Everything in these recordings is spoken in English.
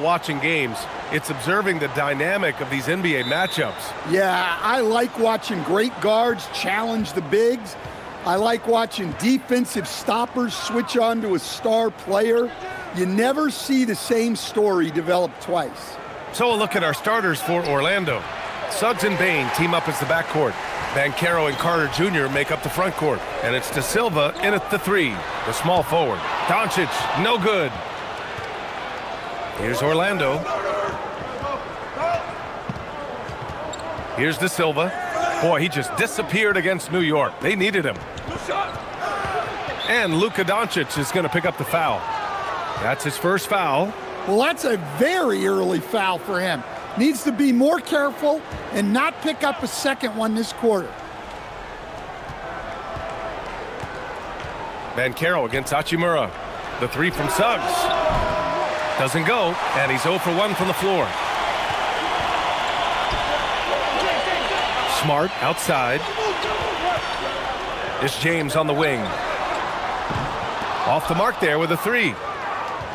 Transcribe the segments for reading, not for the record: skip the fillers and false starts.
watching games. It's observing the dynamic of these NBA matchups. Yeah, I like watching great guards challenge the bigs. I like watching defensive stoppers switch on to a star player. You never see the same story develop twice. So a look at our starters for Orlando. Suggs and Bane team up as the backcourt. Banchero and Carter Jr. make up the front court. And it's De Silva in at the 3, the small forward. Doncic, no good. Here's Orlando. Here's De Silva. Boy, he just disappeared against New York. They needed him. And Luka Doncic is going to pick up the foul. That's his first foul. Well, that's a very early foul for him. Needs to be more careful and not pick up a second one this quarter. Banchero against Hachimura. The 3 from Suggs. Doesn't go, and he's 0 for 1 from the floor. Smart outside. It's James on the wing. Off the mark there with a 3.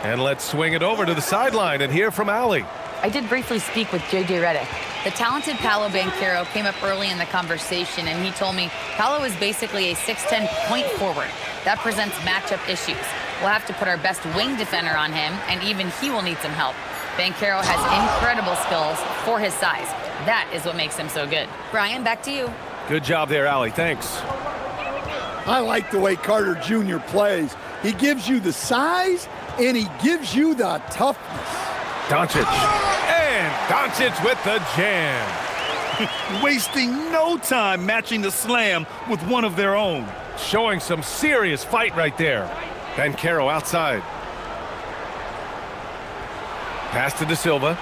And let's swing it over to the sideline and hear from Allie. I did briefly speak with J.J. Redick. The talented Paolo Banchero came up early in the conversation, and he told me Paolo is basically a 6'10" point forward. That presents matchup issues. We'll have to put our best wing defender on him, and even he will need some help. Banchero has incredible skills for his size. That is what makes him so good. Brian, back to you. Good job there, Allie. Thanks. I like the way Carter Jr. plays. He gives you the size, and he gives you the toughness. Doncic. And Doncic with the jam. Wasting no time matching the slam with one of their own. Showing some serious fight right there. Banchero outside. Pass to De Silva.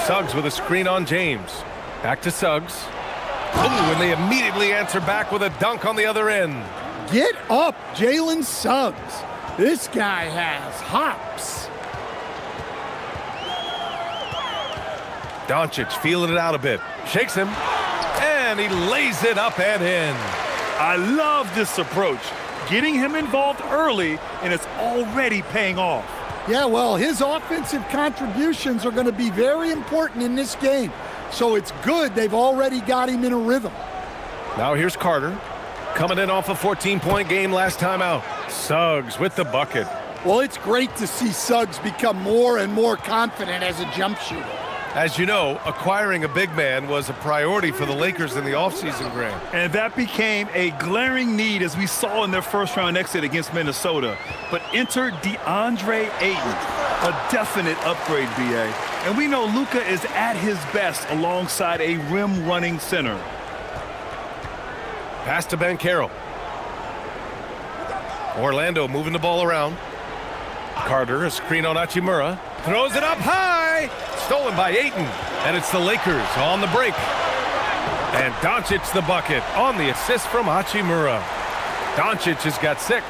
Suggs with a screen on James. Back to Suggs. Ooh, and they immediately answer back with a dunk on the other end. Get up, Jalen Suggs. This guy has hops. Doncic feeling it out a bit. Shakes him. And he lays it up and in. I love this approach. Getting him involved early, and it's already paying off. Yeah, well, his offensive contributions are going to be very important in this game. So it's good they've already got him in a rhythm. Now here's Carter. Coming in off a 14-point game last time out. Suggs with the bucket. Well, it's great to see Suggs become more and more confident as a jump shooter. As you know, acquiring a big man was a priority for the Lakers in the offseason, Graham. And that became a glaring need, as we saw in their first-round exit against Minnesota. But enter DeAndre Ayton, a definite upgrade, B.A. And we know Luka is at his best alongside a rim-running center. Pass to Banchero. Orlando moving the ball around. Carter, a screen on Hachimura. Throws it up high. Stolen by Ayton. And it's the Lakers on the break. And Doncic the bucket on the assist from Hachimura. Doncic has got 6.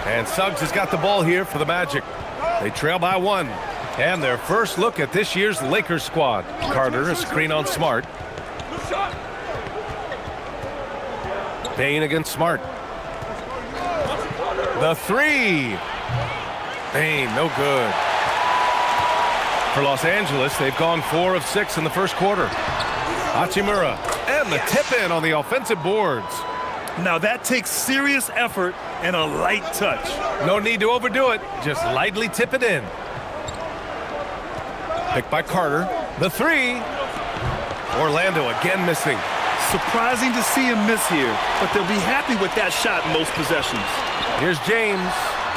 And Suggs has got the ball here for the Magic. They trail by 1. And their first look at this year's Lakers squad. Carter, a screen on Smart. Bane against Smart. The 3. Bane, no good. For Los Angeles, they've gone 4 of 6 in the first quarter. Hachimura, and the tip-in on the offensive boards. Now that takes serious effort and a light touch. No need to overdo it, just lightly tip it in. Picked by Carter, the 3. Orlando again missing. Surprising to see him miss here, but they'll be happy with that shot in most possessions. Here's James.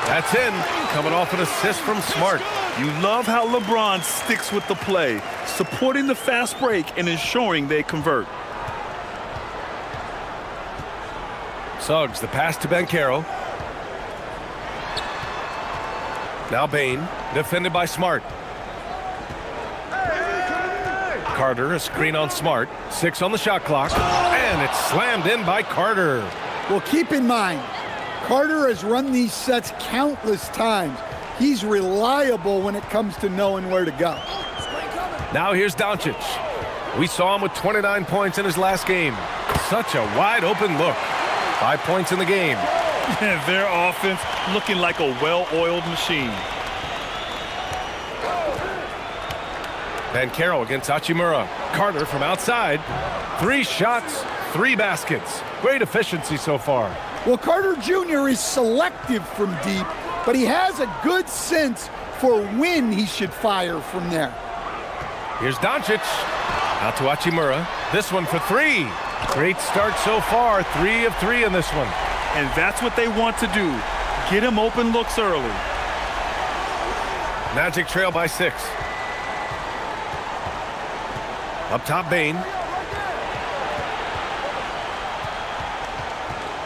That's in. Coming off an assist from Smart. You love how LeBron sticks with the play, supporting the fast break and ensuring they convert. Suggs, the pass to Banchero. Now Bane, defended by Smart. Carter, a screen on Smart. 6 on the shot clock. And it's slammed in by Carter. Well, keep in mind, Carter has run these sets countless times. He's reliable when it comes to knowing where to go. Now here's Doncic. We saw him with 29 points in his last game. Such a wide open look. 5 points in the game. Their offense looking like a well-oiled machine. Banchero against Hachimura. Carter from outside. 3 shots, 3 baskets. Great efficiency so far. Well, Carter Jr. is selective from deep, but he has a good sense for when he should fire from there. Here's Doncic. Out to Hachimura. This one for 3. Great start so far. 3 of 3 in this one. And that's what they want to do. Get him open looks early. Magic trail by 6. Up top, Bane.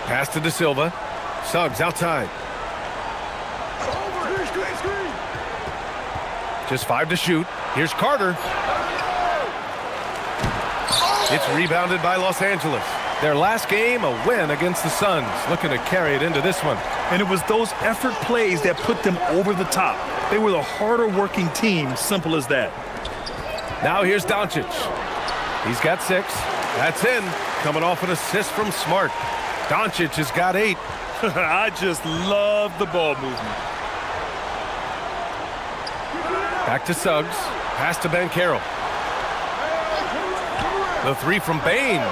Pass to De Silva. Suggs outside. Just 5 to shoot. Here's Carter. It's rebounded by Los Angeles. Their last game, a win against the Suns. Looking to carry it into this one. And it was those effort plays that put them over the top. They were the harder working team, simple as that. Now here's Doncic. He's got 6. That's in. Coming off an assist from Smart. Doncic has got 8. I just love the ball movement. Back to Suggs. Pass to Banchero. The 3 from Bane.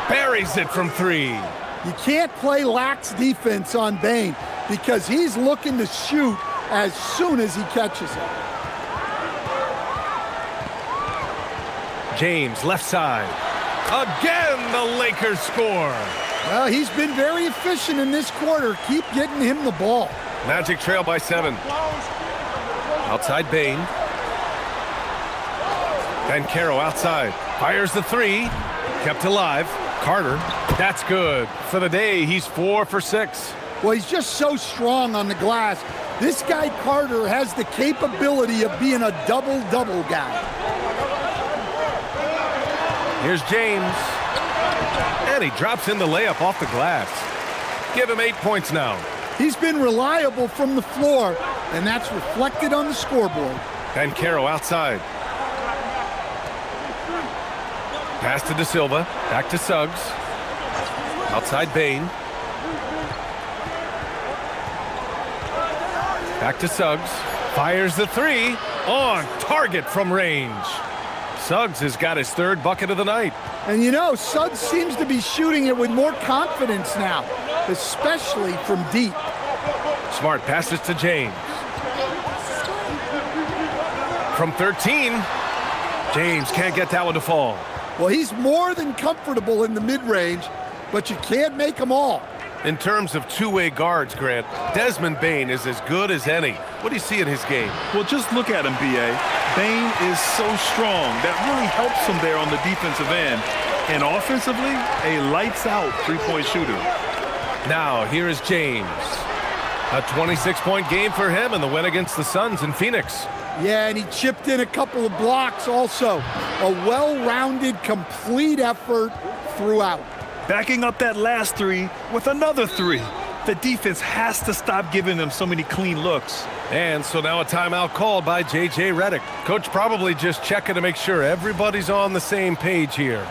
Buries it from 3. You can't play lax defense on Bane because he's looking to shoot as soon as he catches it. James, left side. Again, the Lakers score. Well, he's been very efficient in this quarter. Keep getting him the ball. Magic trail by 7. Outside Bane. Banchero outside. Fires the 3. Kept alive. Carter. That's good. For the day, he's 4 for 6. Well, he's just so strong on the glass. This guy Carter has the capability of being a double-double guy. Here's James. And he drops in the layup off the glass. Give him 8 points now. He's been reliable from the floor, and that's reflected on the scoreboard. Banchero outside. Pass to De Silva. Back to Suggs. Outside Bane. Back to Suggs. Fires the 3. On target from range. Suggs has got his 3rd bucket of the night. And you know, Suggs seems to be shooting it with more confidence now, especially from deep. Smart passes to James. From 13. James can't get that one to fall. Well, he's more than comfortable in the mid-range, but you can't make them all. In terms of two-way guards, Grant, Desmond Bane is as good as any. What do you see in his game? Well, just look at him, B.A. Bane is so strong. That really helps him there on the defensive end. And offensively, a lights-out three-point shooter. Now, here is James. A 26-point game for him in the win against the Suns in Phoenix. Yeah, and he chipped in a couple of blocks also. A well-rounded, complete effort throughout. Backing up that last 3 with another 3. The defense has to stop giving them so many clean looks. And so now a timeout called by J.J. Redick. Coach probably just checking to make sure everybody's on the same page here.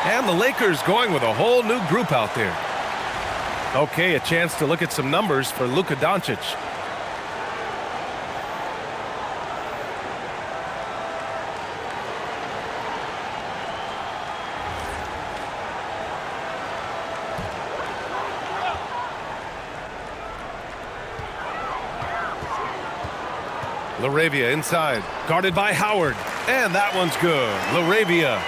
And the Lakers going with a whole new group out there. Okay, a chance to look at some numbers for Luka Doncic. LaRavia inside, guarded by Howard. And that one's good. LaRavia.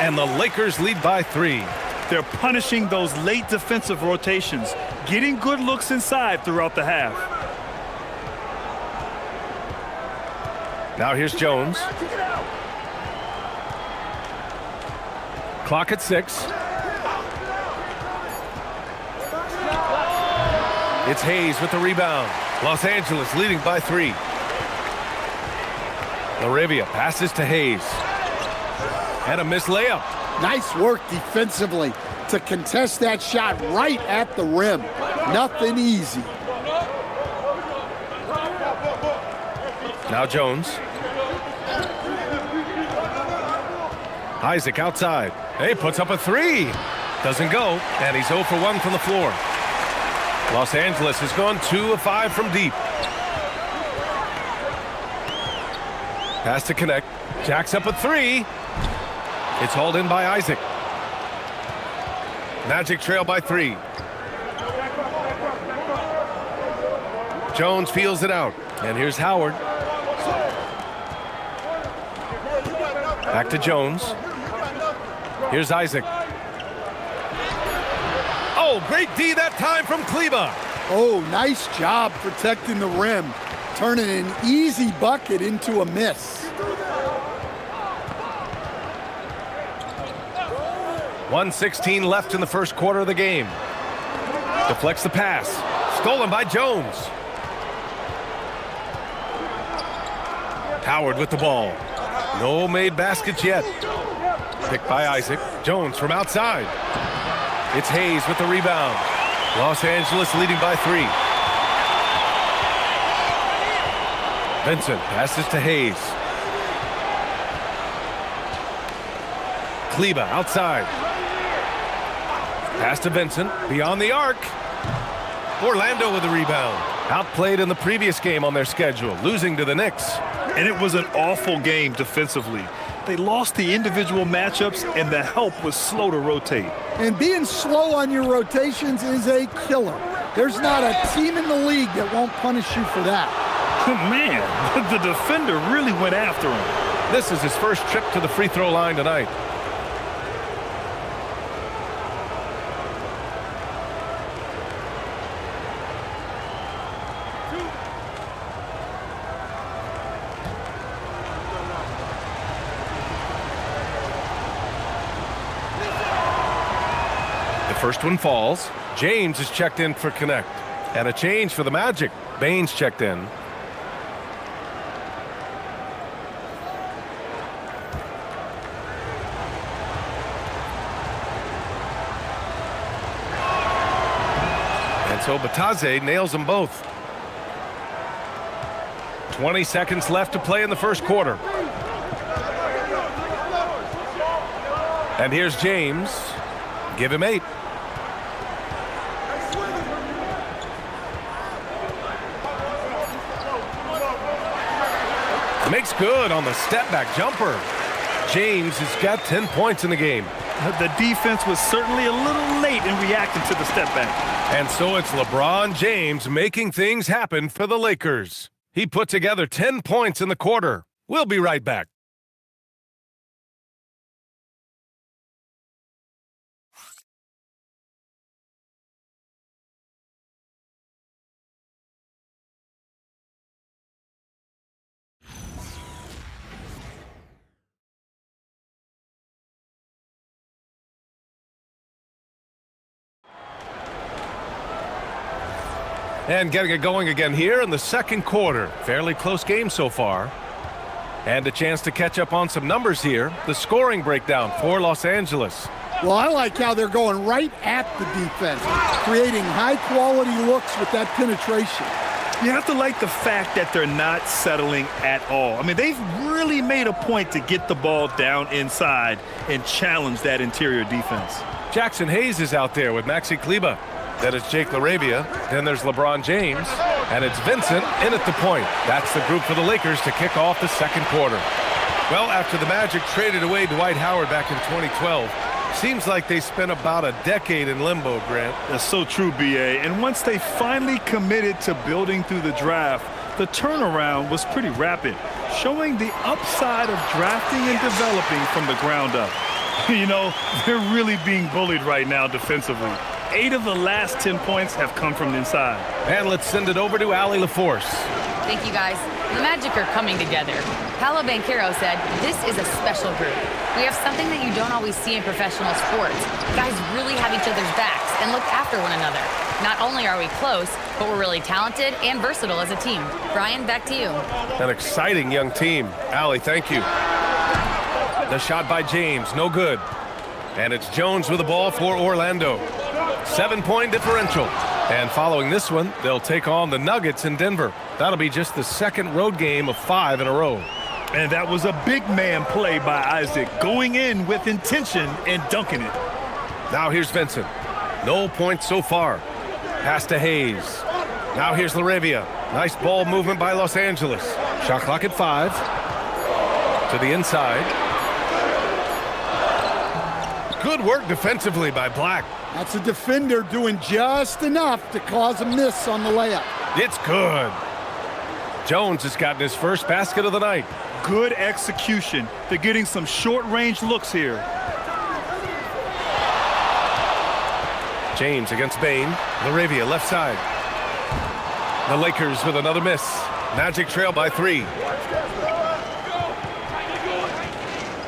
And the Lakers lead by 3. They're punishing those late defensive rotations, getting good looks inside throughout the half. Now here's Jones. Clock at 6. It's Hayes with the rebound. Los Angeles leading by 3. LaRavia passes to Hayes. And a missed layup. Nice work defensively to contest that shot right at the rim. Nothing easy. Now Jones. Isaac outside. Hey, puts up a 3. Doesn't go, and he's 0 for 1 from the floor. Los Angeles has gone 2 of 5 from deep. Pass to connect. Jacks up a 3. It's hauled in by Isaac. Magic trail by 3. Jones feels it out. And here's Howard. Back to Jones. Here's Isaac. Oh, great D that time from Kleba. Oh, nice job protecting the rim. Turning an easy bucket into a miss. 1:16 left in the first quarter of the game. Deflects the pass. Stolen by Jones. Howard with the ball. No made baskets yet. Picked by Isaac. Jones from outside. It's Hayes with the rebound. Los Angeles leading by 3. Vincent passes to Hayes. Kleba outside. Pass to Vincent, beyond the arc. Orlando with the rebound. Outplayed in the previous game on their schedule, losing to the Knicks. And it was an awful game defensively. They lost the individual matchups, and the help was slow to rotate. And being slow on your rotations is a killer. There's not a team in the league that won't punish you for that. Man, the defender really went after him. This is his first trip to the free throw line tonight. First one falls. James is checked in for connect. And a change for the Magic. Baines checked in. And so Batadze nails them both. 20 seconds left to play in the first quarter. And here's James. Give him 8. Makes good on the step-back jumper. James has got 10 points in the game. The defense was certainly a little late in reacting to the step-back. And so it's LeBron James making things happen for the Lakers. He put together 10 points in the quarter. We'll be right back. And getting it going again here in the second quarter. Fairly close game so far. And a chance to catch up on some numbers here. The scoring breakdown for Los Angeles. Well, I like how they're going right at the defense, creating high-quality looks with that penetration. You have to like the fact that they're not settling at all. I mean, they've really made a point to get the ball down inside and challenge that interior defense. Jackson Hayes is out there with Maxi Kleba. Then it's Jake LaRavia. Then there's LeBron James. And it's Vincent in at the point. That's the group for the Lakers to kick off the second quarter. Well, after the Magic traded away Dwight Howard back in 2012, seems like they spent about a decade in limbo, Grant. That's so true, B.A. And once they finally committed to building through the draft, the turnaround was pretty rapid, showing the upside of drafting and developing from the ground up. You know, they're really being bullied right now defensively. 8 of the last 10 points have come from inside. And let's send it over to Allie LaForce. Thank you, guys. The Magic are coming together. Paolo Banchero said, "This is a special group. We have something that you don't always see in professional sports. Guys really have each other's backs and look after one another. Not only are we close, but we're really talented and versatile as a team." Brian, back to you. An exciting young team. Allie, thank you. The shot by James, no good. And it's Jones with the ball for Orlando. 7-point differential. And following this one, they'll take on the Nuggets in Denver. That'll be just the second road game of 5 in a row. And that was a big man play by Isaac, going in with intention and dunking it. Now here's Vincent. No points so far. Pass to Hayes. Now here's Laravia. Nice ball movement by Los Angeles. Shot clock at 5. To the inside. Good work defensively by Black. That's a defender doing just enough to cause a miss on the layup. It's good. Jones has gotten his first basket of the night. Good execution. They're getting some short-range looks here. James against Bain. Laravia left side. The Lakers with another miss. Magic trail by 3.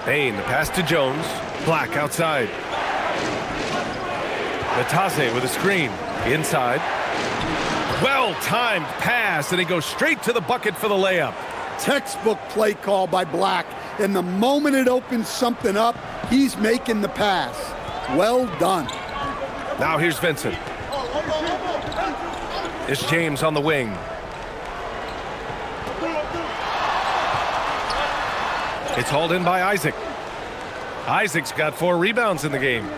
Bain, the pass to Jones. Black outside. Natase with a screen. Inside. Well-timed pass, and he goes straight to the bucket for the layup. Textbook play call by Black. And the moment it opens something up, he's making the pass. Well done. Now here's Vincent. It's James on the wing. It's hauled in by Isaac. Isaac's got 4 rebounds in the game.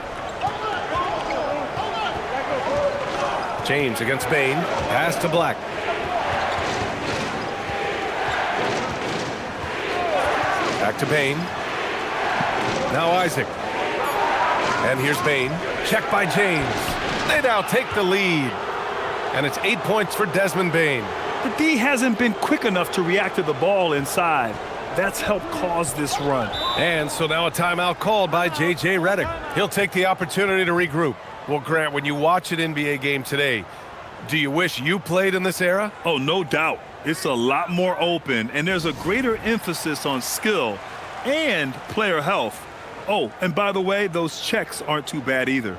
James against Bain. Pass to Black. Back to Bain. Now Isaac. And here's Bain. Check by James. They now take the lead. And it's 8 points for Desmond Bain. The D hasn't been quick enough to react to the ball inside. That's helped cause this run. And so now a timeout called by J.J. Redick. He'll take the opportunity to regroup. Well, Grant, when you watch an NBA game today, do you wish you played in this era? Oh, no doubt. It's a lot more open, and there's a greater emphasis on skill and player health. Oh, and by the way, those checks aren't too bad either.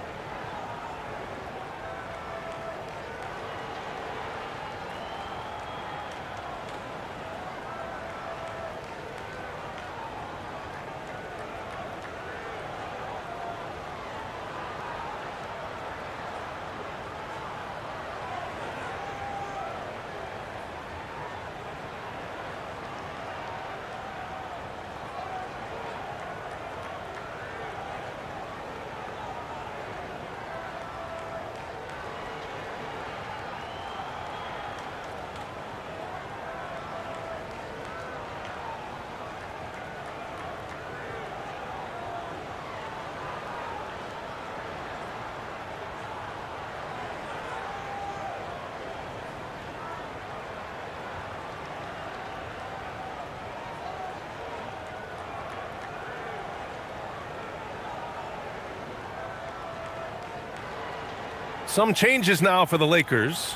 Some changes now for the Lakers.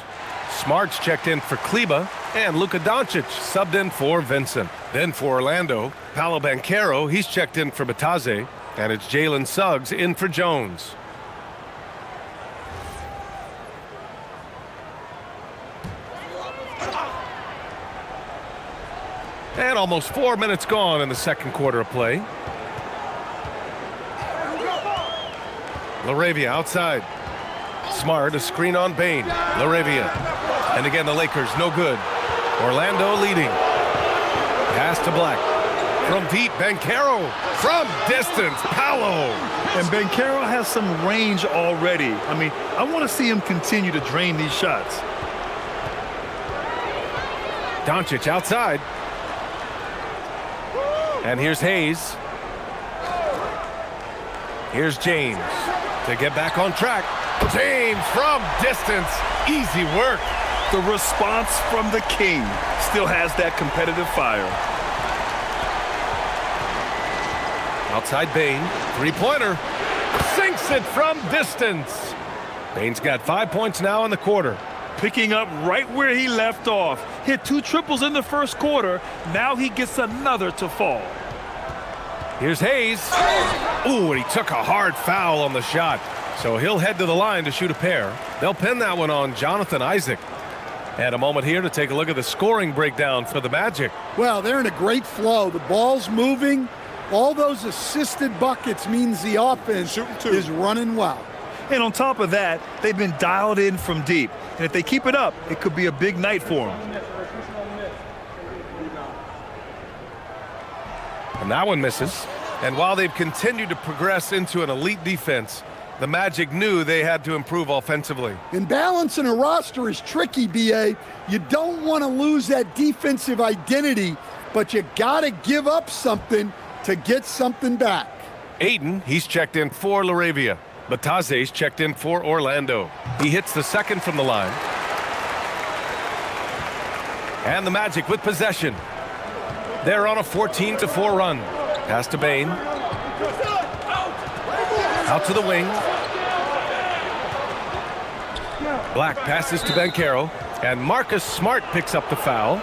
Smart's checked in for Kleba, and Luka Doncic subbed in for Vincent. Then for Orlando, Paolo Banchero, he's checked in for Batase, and it's Jalen Suggs in for Jones. And almost 4 minutes gone in the second quarter of play. Laravia outside. Smart, a screen on Bain. Laravia. And again, the Lakers, no good. Orlando leading. Pass to Black. From deep, Banchero. From distance, Paolo. And Banchero has some range already. I mean, I want to see him continue to drain these shots. Doncic outside. And here's Hayes. Here's James to get back on track. James from distance. Easy work. The response from the king still has that competitive fire. Outside Bane, three-pointer. Sinks it from distance. Bane's got 5 points now in the quarter. Picking up right where he left off. Hit 2 triples in the first quarter. Now he gets another to fall. Here's Hayes. Ooh, and he took a hard foul on the shot. So he'll head to the line to shoot a pair. They'll pin that one on Jonathan Isaac. And a moment here to take a look at the scoring breakdown for the Magic. Well, they're in a great flow. The ball's moving. All those assisted buckets means the offense is running well. And on top of that, they've been dialed in from deep. And if they keep it up, it could be a big night for them. And that one misses. And while they've continued to progress into an elite defense, the Magic knew they had to improve offensively. And balancing a roster is tricky, B.A. You don't want to lose that defensive identity, but you got to give up something to get something back. Ayton, he's checked in for Laravia. Bataze's checked in for Orlando. He hits the second from the line. And the Magic with possession. They're on a 14-4 run. Pass to Bane. Out to the wing. Black passes to Banchero. And Marcus Smart picks up the foul.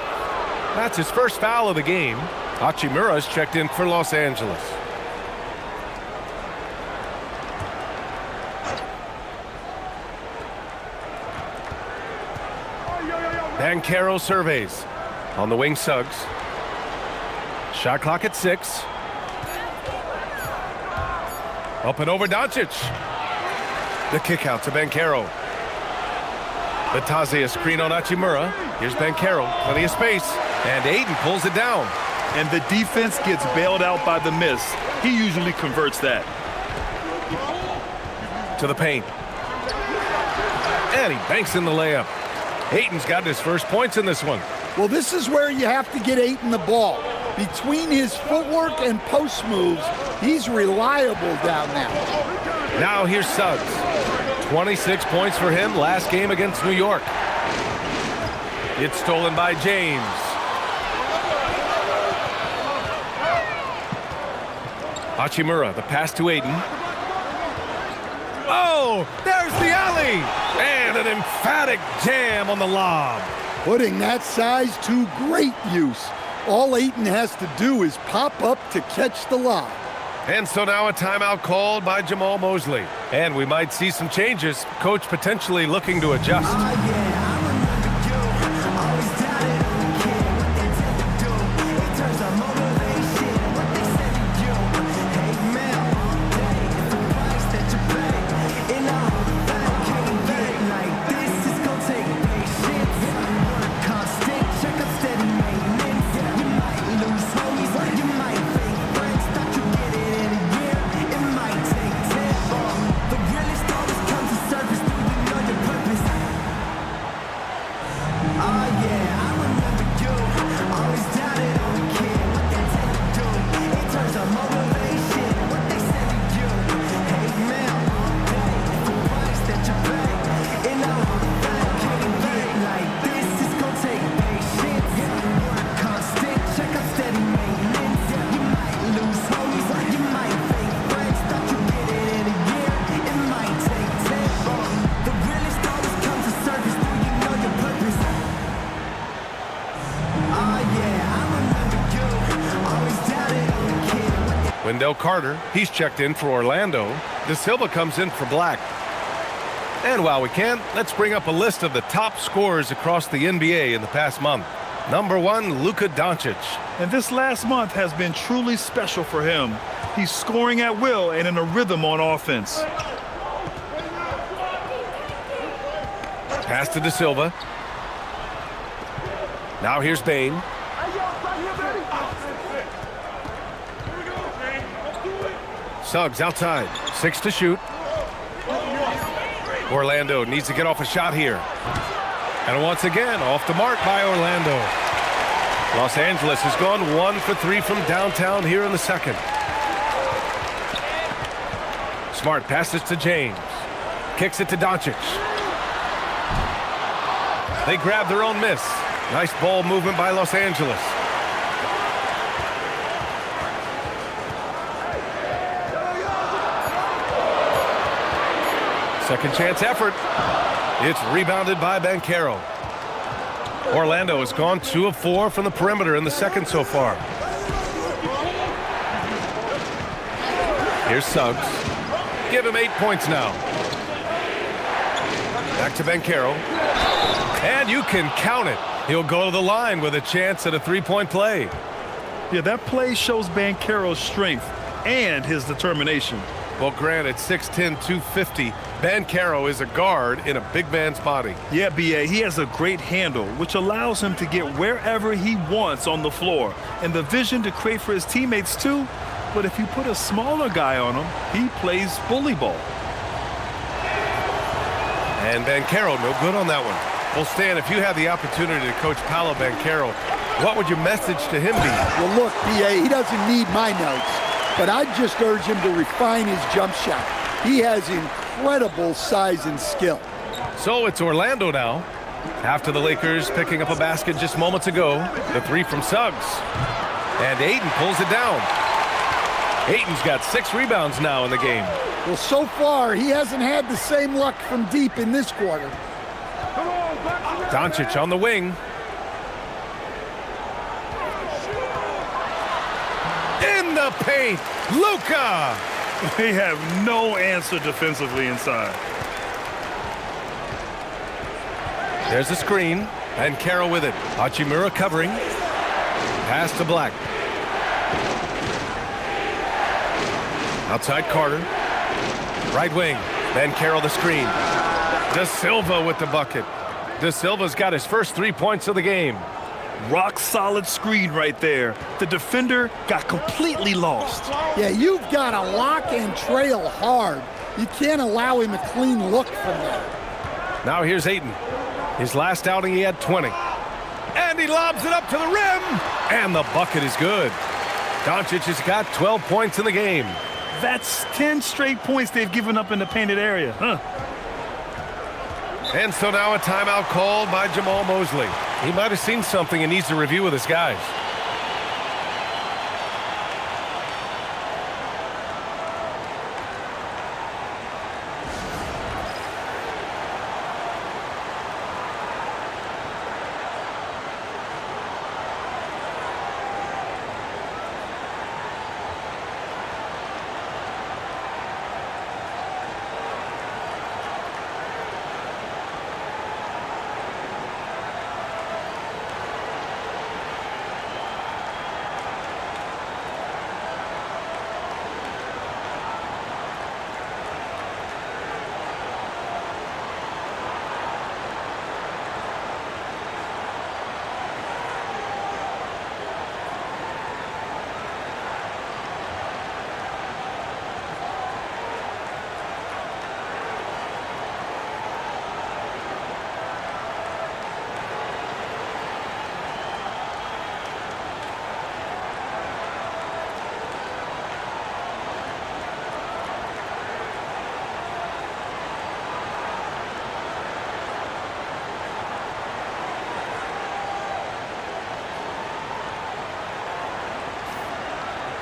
That's his first foul of the game. Hachimura's checked in for Los Angeles. Banchero surveys. On the wing, Suggs. Shot clock at 6. Up and over Doncic. The kick out to Banchero. Bataze a screen on Hachimura. Here's Banchero. Plenty of space. And Ayton pulls it down. And the defense gets bailed out by the miss. He usually converts that. To the paint. And he banks in the layup. Ayton's got his first points in this one. Well, this is where you have to get Ayton the ball. Between his footwork and post moves, he's reliable down there. Now here's Suggs. 26 points for him last game against New York. It's stolen by James. Hachimura, the pass to Ayton. Oh, there's the alley! And an emphatic jam on the lob. Putting that size to great use. All Ayton has to do is pop up to catch the lob. And so now a timeout called by Jamal Mosley. And we might see some changes. Coach potentially looking to adjust. Wendell Carter, he's checked in for Orlando. De Silva comes in for Black. And while we can, let's bring up a list of the top scorers across the NBA in the past month. Number 1, Luka Doncic. And this last month has been truly special for him. He's scoring at will and in a rhythm on offense. Pass to De Silva. Now here's Bane. Suggs outside. 6 to shoot. Orlando needs to get off a shot here. And once again, off the mark by Orlando. Los Angeles has gone 1 for 3 from downtown here in the second. Smart passes to James. Kicks it to Doncic. They grab their own miss. Nice ball movement by Los Angeles. Second chance effort. It's rebounded by Banchero. Orlando has gone 2 of 4 from the perimeter in the second so far. Here's Suggs. Give him 8 points now. Back to Banchero. And you can count it. He'll go to the line with a chance at a 3-point play. Yeah, that play shows Banchero's strength and his determination. Well, granted, 6'10", 250. Banchero is a guard in a big man's body. Yeah, B.A., he has a great handle, which allows him to get wherever he wants on the floor. And the vision to create for his teammates, too. But if you put a smaller guy on him, he plays bully ball. And Banchero, no good on that one. Well, Stan, if you had the opportunity to coach Paolo Banchero, what would your message to him be? Well, look, B.A., he doesn't need my notes, but I'd just urge him to refine his jump shot. He has incredible size and skill. So it's Orlando now. After the Lakers picking up a basket just moments ago, the 3 from Suggs. And Ayton pulls it down. Ayton's got 6 rebounds now in the game. Well, so far, he hasn't had the same luck from deep in this quarter. Doncic on the wing. In the paint, Luka! They have no answer defensively inside. There's a screen, and Carroll with it. Hachimura covering. Pass to Black. Outside Carter. Right wing. Then Carroll the screen. De Silva with the bucket. De Silva's got his first 3 points of the game. Rock solid screen right there. The defender got completely lost. Yeah, you've got to lock and trail hard. You can't allow him a clean look from there. Now here's Ayton. His last outing he had 20. And he lobs it up to the rim. And the bucket is good. Doncic has got 12 points in the game. That's 10 straight points they've given up in the painted area. And so now a timeout called by Jamal Mosley. He might have seen something and needs to review with his guys.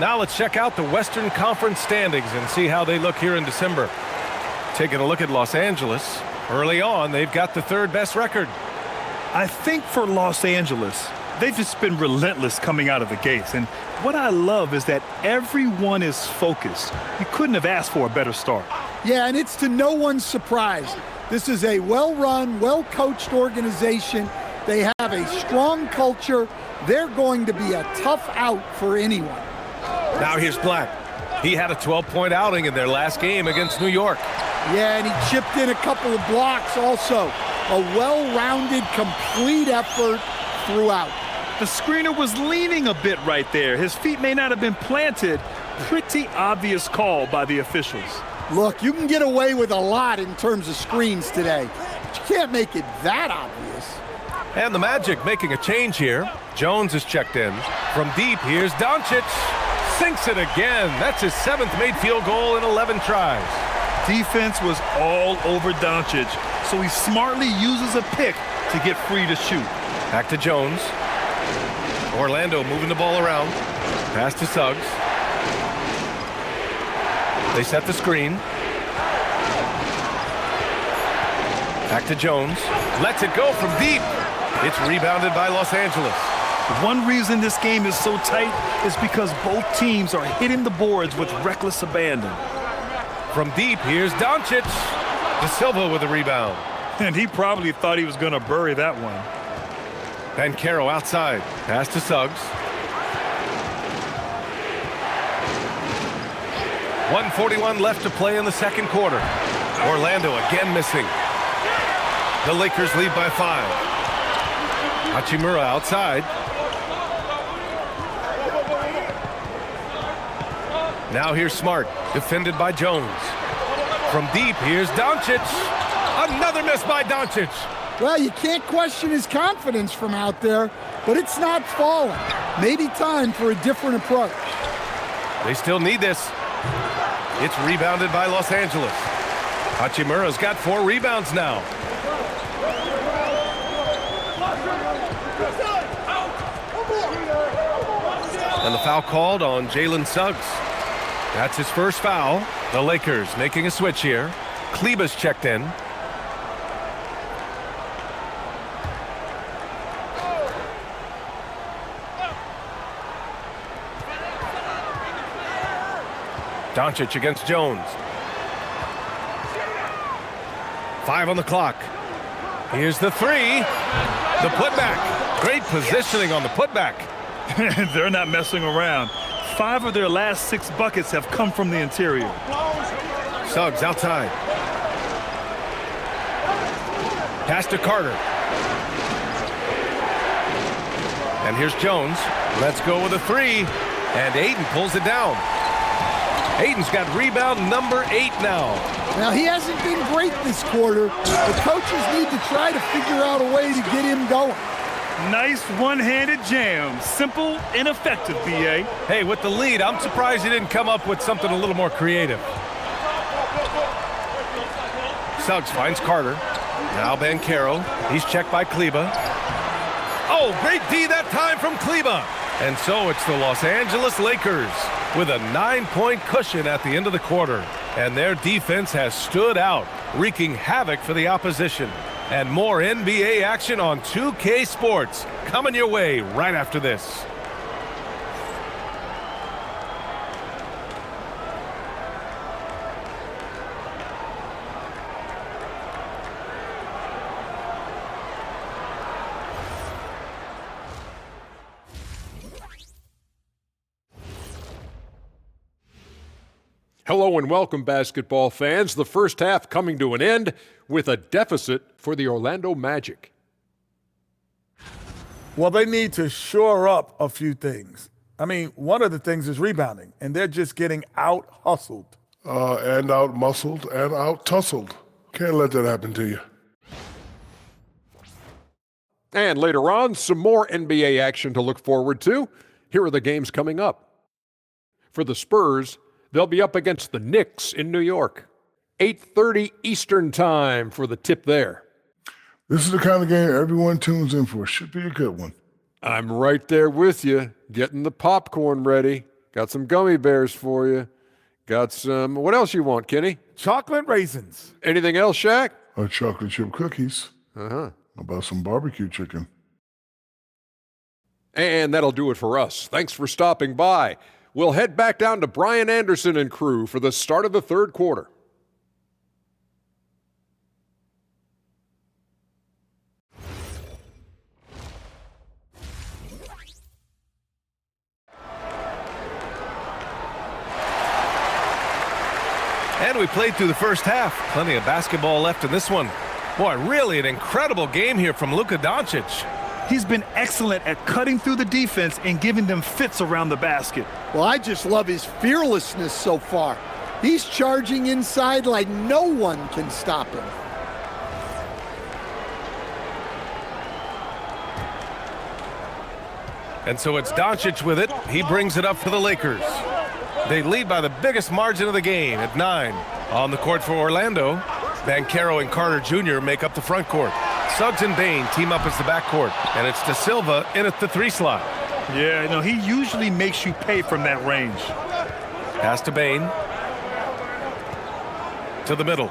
Now let's check out the Western Conference standings and see how they look here in December. Taking a look at Los Angeles. Early on, they've got the 3rd best record. I think for Los Angeles, they've just been relentless coming out of the gates. And what I love is that everyone is focused. You couldn't have asked for a better start. Yeah, and it's to no one's surprise. This is a well-run, well-coached organization. They have a strong culture. They're going to be a tough out for anyone. Now here's Black. He had a 12-point outing in their last game against New York. Yeah, and he chipped in a couple of blocks also. A well-rounded, complete effort throughout. The screener was leaning a bit right there. His feet may not have been planted. Pretty obvious call by the officials. Look, you can get away with a lot in terms of screens today, but you can't make it that obvious. And the Magic making a change here. Jones is checked in. From deep, here's Doncic. Sinks it again. That's his 7th made field goal in 11 tries. Defense was all over Doncic, so he smartly uses a pick to get free to shoot. Back to Jones. Orlando moving the ball around. Pass to Suggs. They set the screen. Back to Jones. Lets it go from deep. It's rebounded by Los Angeles. One reason this game is so tight is because both teams are hitting the boards with reckless abandon. From deep, here's Doncic. De Silva with a rebound. And he probably thought he was going to bury that one. Banchero outside. Pass to Suggs. 1:41 left to play in the second quarter. Orlando again missing. The Lakers lead by 5. Hachimura outside. Now here's Smart, defended by Jones. From deep, here's Doncic. Another miss by Doncic. Well, you can't question his confidence from out there, but it's not falling. Maybe time for a different approach. They still need this. It's rebounded by Los Angeles. Hachimura's got 4 rebounds now. And the foul called on Jalen Suggs. That's his first foul. The Lakers making a switch here. Kleber's checked in. Doncic against Jones. 5 on the clock. Here's the 3. The putback. Great positioning on the putback. They're not messing around. 5 of their last 6 buckets have come from the interior. Suggs outside. Pass to Carter. And here's Jones. Let's go with a 3. And Ayton pulls it down. Ayton's got rebound number 8 now. Now, he hasn't been great this quarter. The coaches need to try to figure out a way to get him going. Nice one-handed jam. Simple and effective, B.A. Hey, with the lead, I'm surprised he didn't come up with something a little more creative. Suggs finds Carter. Now Banchero. He's checked by Kleber. Oh, great D that time from Kleber. And so it's the Los Angeles Lakers with a 9-point cushion at the end of the quarter. And their defense has stood out, wreaking havoc for the opposition. And more NBA action on 2K Sports coming your way right after this. Hello and welcome, basketball fans. The first half coming to an end with a deficit for the Orlando Magic. Well, they need to shore up a few things. I mean, one of the things is rebounding, and they're just getting out-hustled. And out-muscled and out-tussled. Can't let that happen to you. And later on, some more NBA action to look forward to. Here are the games coming up. For the Spurs, they'll be up against the Knicks in New York. 8:30 Eastern time for the tip there. This is the kind of game everyone tunes in for. Should be a good one. I'm right there with you, getting the popcorn ready. Got some gummy bears for you. Got some, what else you want, Kenny? Chocolate raisins. Anything else, Shaq? Chocolate chip cookies. Uh-huh. How about some barbecue chicken? And that'll do it for us. Thanks for stopping by. We'll head back down to Brian Anderson and crew for the start of the third quarter. And we played through the first half. Plenty of basketball left in this one. Boy, really an incredible game here from Luka Doncic. He's been excellent at cutting through the defense and giving them fits around the basket. Well, I just love his fearlessness so far. He's charging inside like no one can stop him. And so it's Doncic with it. He brings it up for the Lakers. They lead by the biggest margin of the game at 9. On the court for Orlando, Banchero and Carter Jr. make up the front court. Suggs and Bane team up as the backcourt, and it's De Silva in at the 3 slot. Yeah, he usually makes you pay from that range. Pass to Bane. To the middle.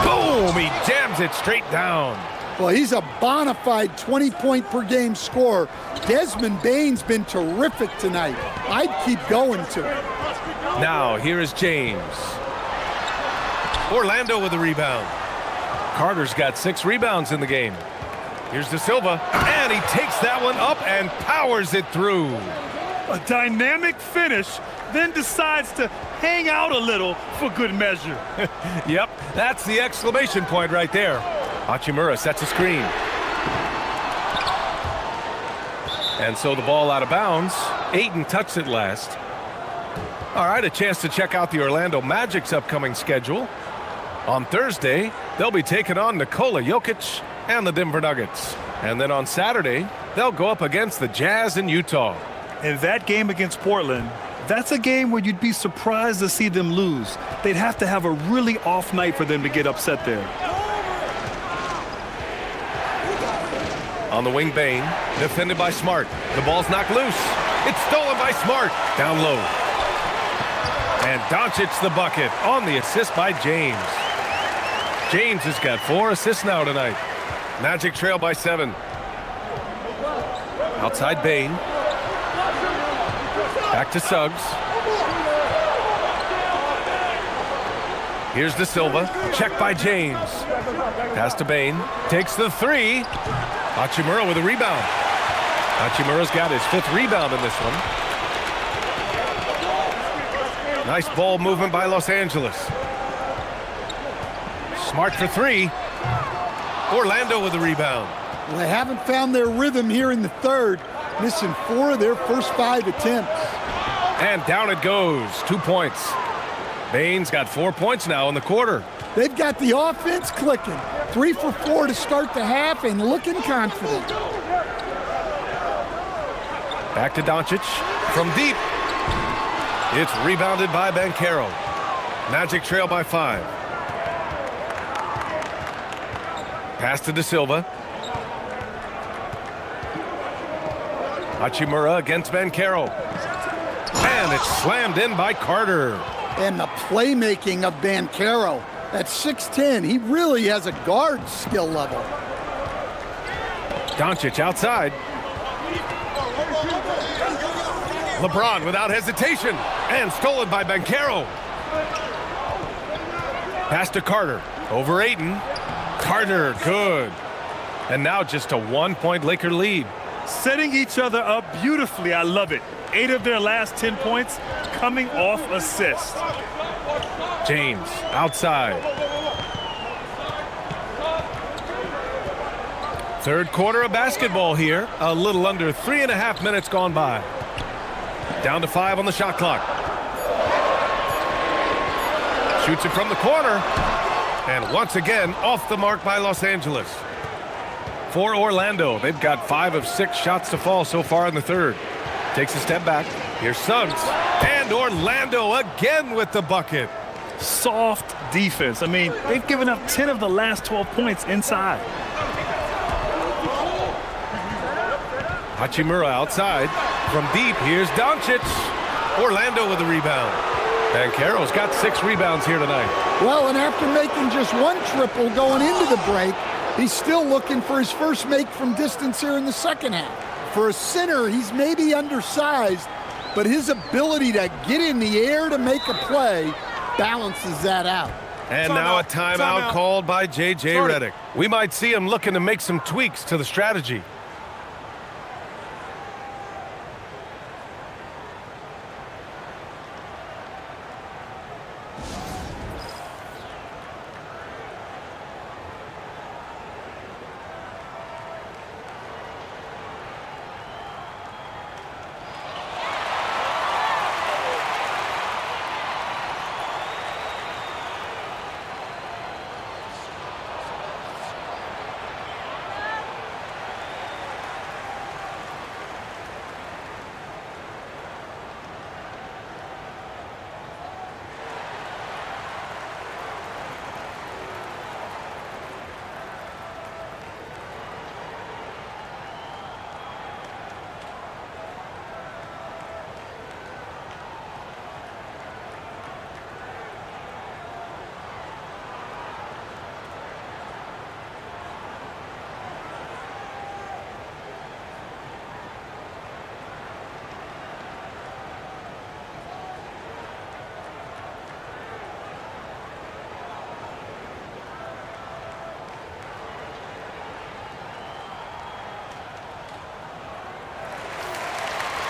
Boom! He jams it straight down. Well, he's a bona fide 20-point-per-game scorer. Desmond Bane's been terrific tonight. I'd keep going to it. Now, here is James. Orlando with the rebound. Carter's got 6 rebounds in the game. Here's De Silva, and he takes that one up and powers it through. A dynamic finish, then decides to hang out a little for good measure. Yep, that's the exclamation point right there. Hachimura sets a screen. And so the ball out of bounds. Ayton touched it last. All right, a chance to check out the Orlando Magic's upcoming schedule. On Thursday, they'll be taking on Nikola Jokic and the Denver Nuggets. And then on Saturday, they'll go up against the Jazz in Utah. And that game against Portland, that's a game where you'd be surprised to see them lose. They'd have to have a really off night for them to get upset there. On the wing, Bane, defended by Smart. The ball's knocked loose. It's stolen by Smart. Down low. And Doncic the bucket on the assist by James. James has got 4 assists now tonight. Magic trail by 7. Outside Bane. Back to Suggs. Here's De Silva. Check by James. Pass to Bane. Takes the 3. Hachimura with a rebound. Hachimura's got his 5th rebound in this one. Nice ball movement by Los Angeles. Smart for 3. Orlando with a rebound. Well, they haven't found their rhythm here in the third, missing 4 of their first 5 attempts. And down it goes. 2 points. Bane's got 4 points now in the quarter. They've got the offense clicking. 3 for 4 to start the half and looking confident. Back to Doncic from deep. It's rebounded by Banchero. Magic trail by 5. Pass to De Silva. Hachimura against Banchero. And it's slammed in by Carter. And the playmaking of Banchero. At 6'10", he really has a guard skill level. Doncic outside. LeBron without hesitation. And stolen by Banchero. Pass to Carter. Over Ayton. Carter, good. And now just a 1-point Laker lead. Setting each other up beautifully. I love it. 8 of their last 10 points coming off assists. James outside. Third quarter of basketball here. A little under 3.5 minutes gone by. Down to 5 on the shot clock. Shoots it from the corner. And once again, off the mark by Los Angeles. For Orlando, they've got 5 of 6 shots to fall so far in the third. Takes a step back. Here's Suggs. And Orlando again with the bucket. Soft defense. I mean, they've given up 10 of the last 12 points inside. Hachimura outside. From deep, here's Doncic. Orlando with the rebound. Banchero's got 6 rebounds here tonight. Well, and after making just 1 triple going into the break, he's still looking for his first make from distance here in the second half. For a center, he's maybe undersized, but his ability to get in the air to make a play balances that out. And now a timeout called by J.J. Redick. We might see him looking to make some tweaks to the strategy.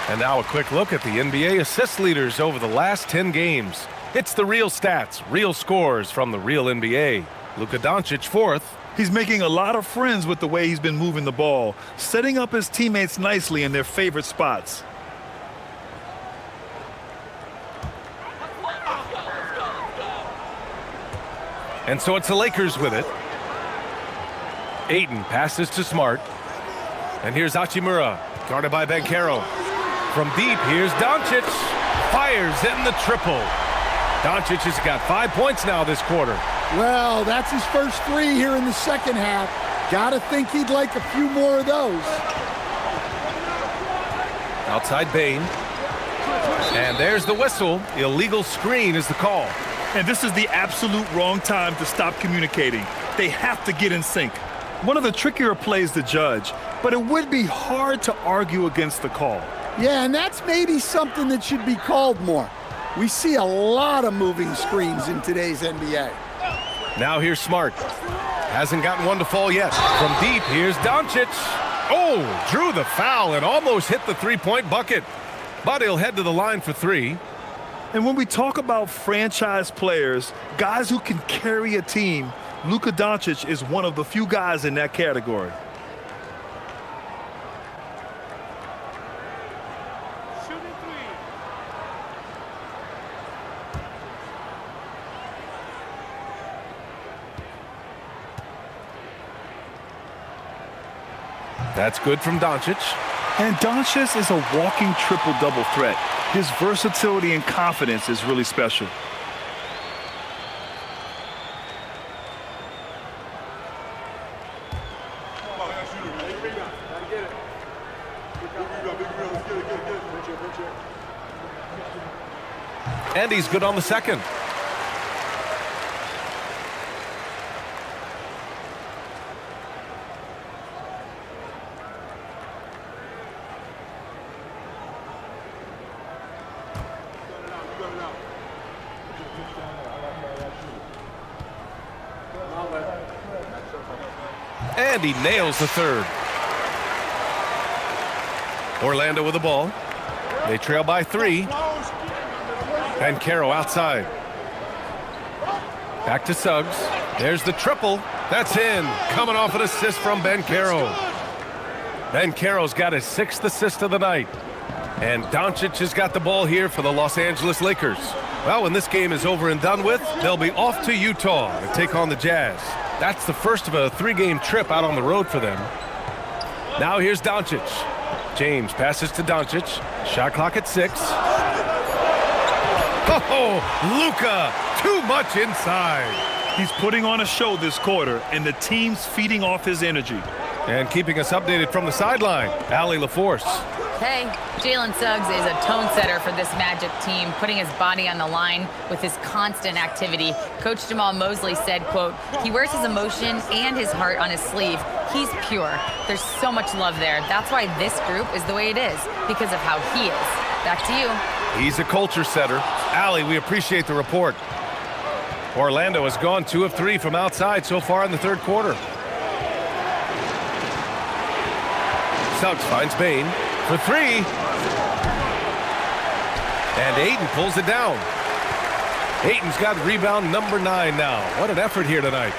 And now a quick look at the NBA assist leaders over the last 10 games. It's the real stats, real scores from the real NBA. Luka Doncic fourth. He's making a lot of friends with the way he's been moving the ball, setting up his teammates nicely in their favorite spots. And so it's the Lakers with it. Ayton passes to Smart. And here's Hachimura, guarded by Banchero. From deep, here's Doncic. Fires in the triple. Doncic has got 5 points now this quarter. Well, that's his first three here in the second half. Gotta think he'd like a few more of those. Outside Bane. And there's the whistle. Illegal screen is the call. And this is the absolute wrong time to stop communicating. They have to get in sync. One of the trickier plays to judge, but it would be hard to argue against the call. Yeah, and that's maybe something that should be called more. We see a lot of moving screens in today's NBA. Now here's Smart. Hasn't gotten one to fall yet. From deep, here's Doncic. Oh, drew the foul and almost hit the three-point bucket. But he'll head to the line for three. And when we talk about franchise players, guys who can carry a team, Luka Doncic is one of the few guys in that category. That's good from Doncic. And Doncic is a walking triple-double threat. His versatility and confidence is really special. And he's good on the second. And he nails the third. Orlando with the ball. They trail by 3. Banchero outside. Back to Suggs. There's the triple. That's in. Coming off an assist from Banchero. Banchero's got his 6th assist of the night. And Doncic has got the ball here for the Los Angeles Lakers. Well, when this game is over and done with, they'll be off to Utah to take on the Jazz. That's the first of a 3-game trip out on the road for them. Now here's Doncic. James passes to Doncic. Shot clock at 6. Oh, Luka, too much inside. He's putting on a show this quarter, and the team's feeding off his energy. And keeping us updated from the sideline, Allie LaForce. Hey, Jalen Suggs is a tone setter for this Magic team, putting his body on the line with his constant activity. Coach Jamal Mosley said, quote, he wears his emotion and his heart on his sleeve. He's pure. There's so much love there. That's why this group is the way it is, because of how he is. Back to you. He's a culture setter. Allie, we appreciate the report. Orlando has gone 2 of 3 from outside so far in the third quarter. Suggs finds Bane for 3. And Ayton pulls it down. Ayton's got rebound number 9 now. What an effort here tonight.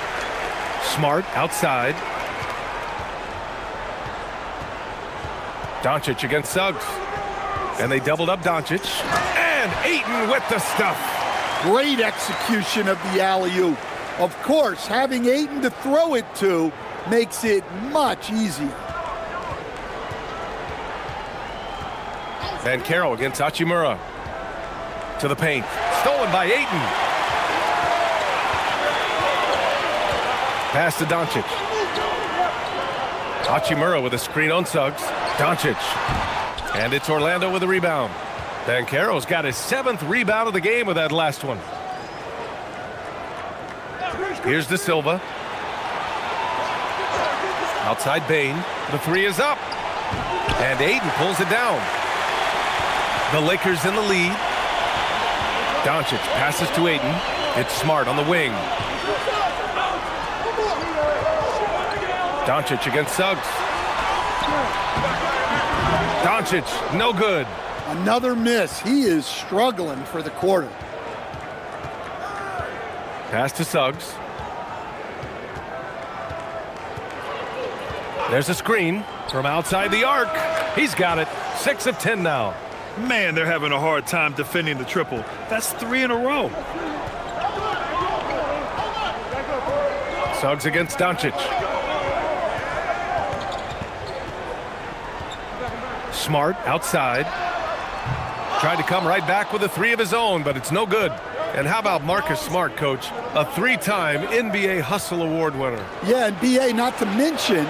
Smart outside. Doncic against Suggs. And they doubled up Doncic. And Ayton with the stuff. Great execution of the alley-oop. Of course, having Ayton to throw it to makes it much easier. Banchero against Hachimura. To the paint. Stolen by Ayton. Pass to Doncic. Hachimura with a screen on Suggs. Doncic. And it's Orlando with a rebound. Banchero's got his 7th rebound of the game with that last one. Here's De Silva. Outside Bane. The 3 is up. And Ayton pulls it down. The Lakers in the lead. Doncic passes to Ayton. It's Smart on the wing. Doncic against Suggs. Doncic, no good. Another miss. He is struggling for the quarter. Pass to Suggs. There's a screen from outside the arc. He's got it. 6 of 10 now. Man, they're having a hard time defending the triple. That's 3 in a row. Suggs against Doncic. Smart outside. Tried to come right back with a 3 of his own, but it's no good. And how about Marcus Smart, Coach? A 3-time NBA Hustle Award winner. Yeah, and BA, not to mention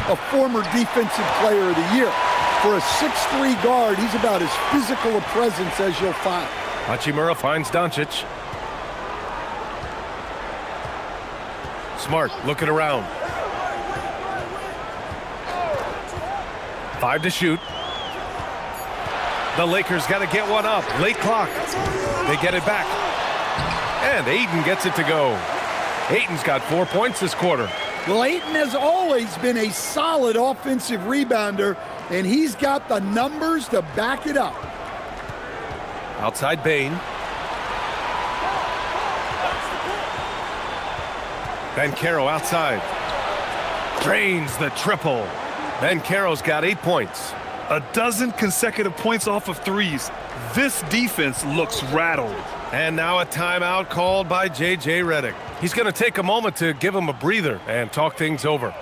a former Defensive Player of the Year. For a 6'3" guard, he's about as physical a presence as you'll find. Hachimura finds Doncic. Smart looking around. 5 to shoot. The Lakers got to get one up. Late clock. They get it back. And Ayton gets it to go. Ayton's got 4 points this quarter. Well, Ayton has always been a solid offensive rebounder, and he's got the numbers to back it up. Outside Bane. Banchero outside. Drains the triple. Banchero's got 8 points. A dozen consecutive points off of threes. This defense looks rattled. And now a timeout called by J.J. Redick. He's going to take a moment to give him a breather and talk things over.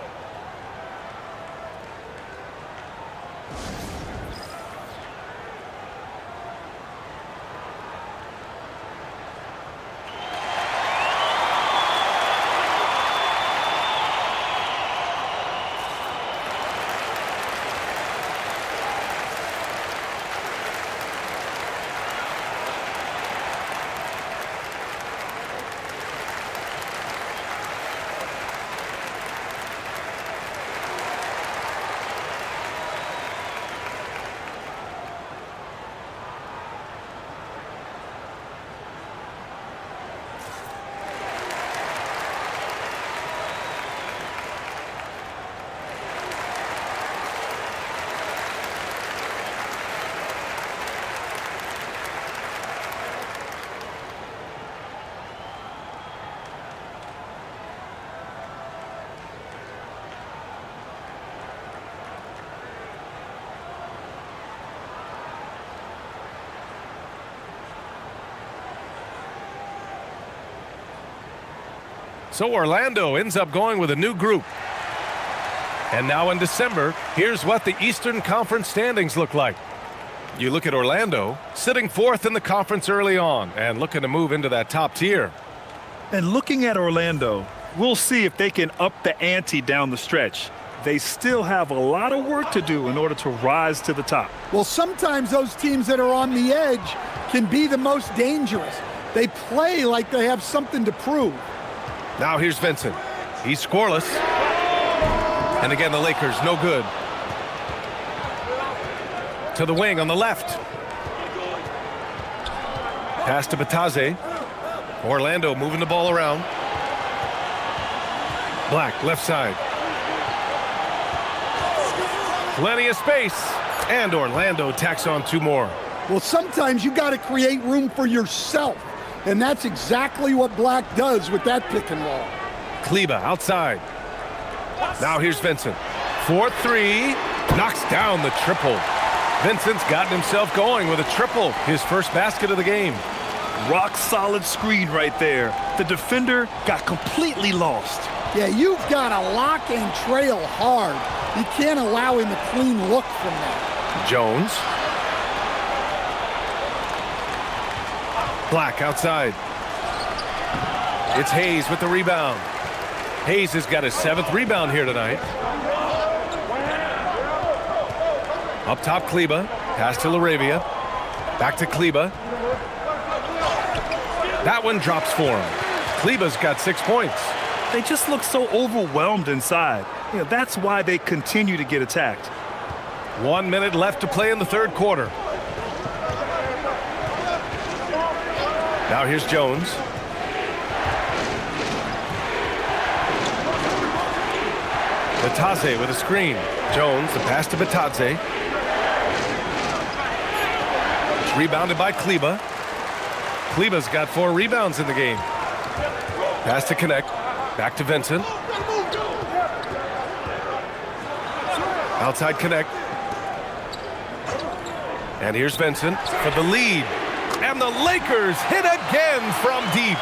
So Orlando ends up going with a new group. And now in December, here's what the Eastern Conference standings look like. You look at Orlando, sitting 4th in the conference early on and looking to move into that top tier. And looking at Orlando, we'll see if they can up the ante down the stretch. They still have a lot of work to do in order to rise to the top. Well, sometimes those teams that are on the edge can be the most dangerous. They play like they have something to prove. Now here's Vincent. He's scoreless. And again, the Lakers, no good. To the wing on the left. Pass to Batadze. Orlando moving the ball around. Black, left side. Plenty of space. And Orlando tacks on 2 more. Well, sometimes you got to create room for yourself. And that's exactly what Black does with that pick and roll. Kleba outside. Now here's Vincent. 4-3. Knocks down the triple. Vincent's gotten himself going with a triple. His first basket of the game. Rock solid screen right there. The defender got completely lost. Yeah, you've got to lock and trail hard. You can't allow him a clean look from that. Jones. Black outside. It's Hayes with the rebound. Hayes has got his 7th rebound here tonight. Up top, Kleba. Pass to LaRavia. Back to Kleba. That one drops for him. Kleba's got 6 points. They just look so overwhelmed inside. You know, that's why they continue to get attacked. 1 minute left to play in the 3rd quarter. Now here's Jones. Batadze with a screen. Jones, the pass to Batadze. Rebounded by Kleba. Kleba's got 4 rebounds in the game. Pass to Connect. Back to Vincent. Outside Connect. And here's Vincent for the lead. And the Lakers hit again from deep.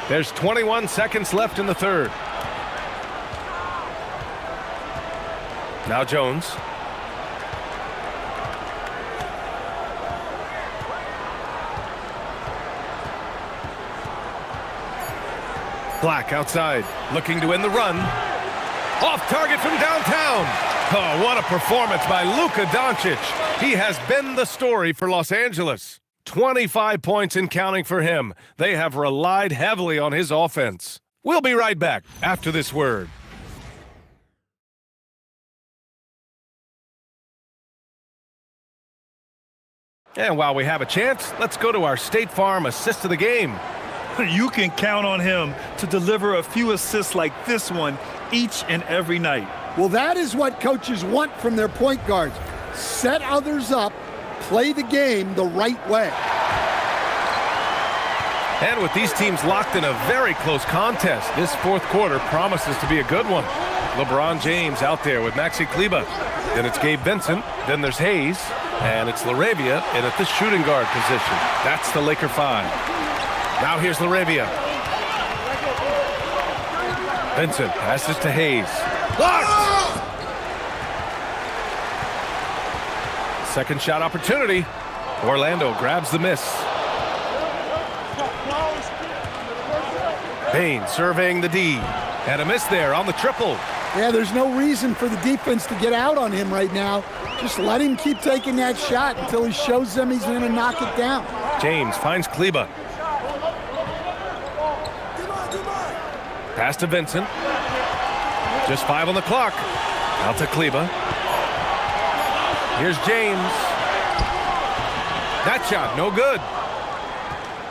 There's 21 seconds left in the third. Now Jones. Black outside, looking to win the run. Off target from downtown. Oh, what a performance by Luka Doncic. He has been the story for Los Angeles. 25 points and counting for him. They have relied heavily on his offense. We'll be right back after this word. And while we have a chance, let's go to our State Farm assist of the game. You can count on him to deliver a few assists like this one each and every night. Well, that is what coaches want from their point guards. Set others up, play the game the right way. And with these teams locked in a very close contest, this fourth quarter promises to be a good one. LeBron James out there with Maxi Kleba. Then it's Gabe Vincent. Then there's Hayes. And it's LaRavia in at the shooting guard position. That's the Laker 5. Now here's LaRavia. Vincent passes to Hayes. Blocked! Second shot opportunity. Orlando grabs the miss. Bain surveying the D. And a miss there on the triple. Yeah, there's no reason for the defense to get out on him right now. Just let him keep taking that shot until he shows them he's going to knock it down. James finds Kleba. Pass to Vincent. Just 5 on the clock. Out to Kleba. Here's James. That shot, no good.